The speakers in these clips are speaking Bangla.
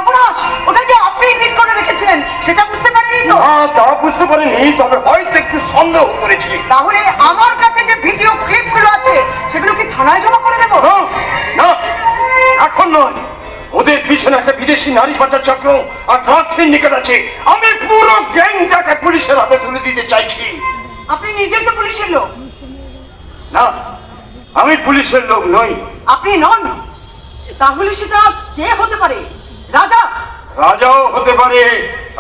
সর্বনাশ, ওটা যে আপনি ফিট করে রেখেছিলেন সেটা বুঝতে পারেননি তো? তা বুঝতে পারিনি, তবে হয়তো একটু সন্দেহ করেছি। তাহলে আমার কাছে যে ভিডিও ক্লিপগুলো আছে সেগুলো কি থানায় জমা করে দেবো? না, এখন নয়। ওদের পিছনে একটা বিদেশি নারী পাচার চক্র আর ড্রাগ সিন্ডিকেট আছে। আমি পুরো গ্যাংটাকে পুলিশের হাতে তুলে দিতে চাইছি। আপনি নিজেই তো পুলিশের লোক। না, আমি পুলিশের লোক নই। আপনি নন? তাহলে সেটা কে হতে পারে? রাজা? রাজাও হতে পারে,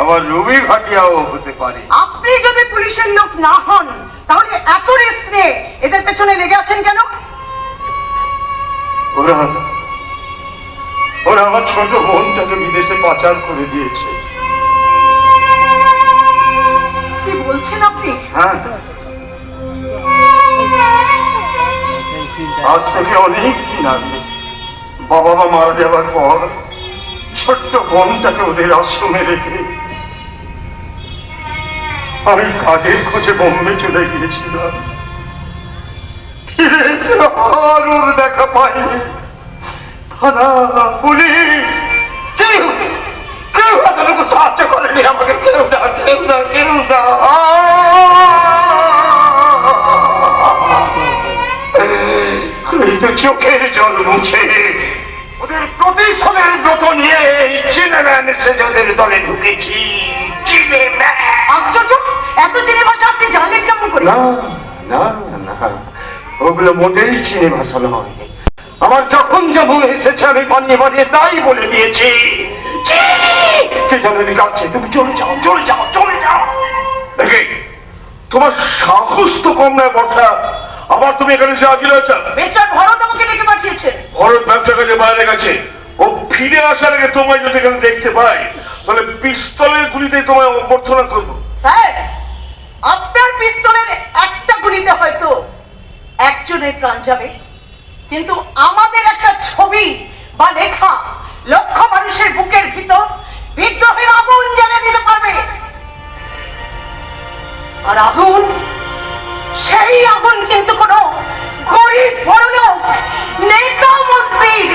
আবার রবি ভাটিয়াও হতে পারে। আপনি যদি পুলিশের লোক না হন তাহলে এত রিস্ক নিয়ে এদের পেছনে লেগে আছেন কেন? ওরা ওরা আমার ছোট বোনটাকে বিদেশে পাচার করে দিয়েছে। কি বলছেন আপনি? হ্যাঁ, আজ থেকে অনেক দিন আগে বাবা মা মারা যাওয়ার পর ছোট্ট বোনটাকে ওদের আশ্রমে রেখে আমি কাজের খোঁজে বোম্বে চলে গিয়েছিলাম। ফিরে এসে আর ওর দেখা পাইনি। থানা, পুলিশ, কেউ কেউ এতটুকু সাহায্য করেনি আমাকে। কেউ না, কেউ না, কেউ না। এই তো চোখের জল মুছে ওদের প্রতিশোধের ব্রত নিয়ে চিনেম্যান সেজদের দলে ঢুকেছি। চিনেম্যান। আশ্চর্য, এত চিনে ভাষা আপনি জানলেন কেমন করে? না না না, ওগুলো মোটেই চিনে ভাষা নয়। আমার যখন যেমন এসেছে আমি বানিয়ে বানিয়ে তাই বলে দিয়েছি। কে জানে দিকে আসছে, তুমি চলে যাও, চলে যাও, চলে যাও। দেখে তোমার সাহস তো কম নয় বর্ষা। আবার তুমি এখানে এসে হাজির হয়েছ। মিস্টার ভরত আমাকে ডেকে পাঠিয়েছেন। ভরত ব্যবসা কাজে বাইরে গেছে। ও ফিরে আসার আগে তোমায় যদি এখানে দেখতে পাই তাহলে পিস্তলের গুলিতে তোমায় অভ্যর্থনা করবো। স্যার, আপনার পিস্তলের একটা গুলিতে হয়তো একজনের প্রাণ যাবে, কিন্তু আমাদের একটা ছবি বা লেখা লক্ষ মানুষের বুকের ভিতর বিদ্রোহের আগুন জ্বালিয়ে দিতে পারবে। আর আগুন, সেই আগুন কিন্তু কোনো গরিব বড়লোক নেতা মন্ত্রীর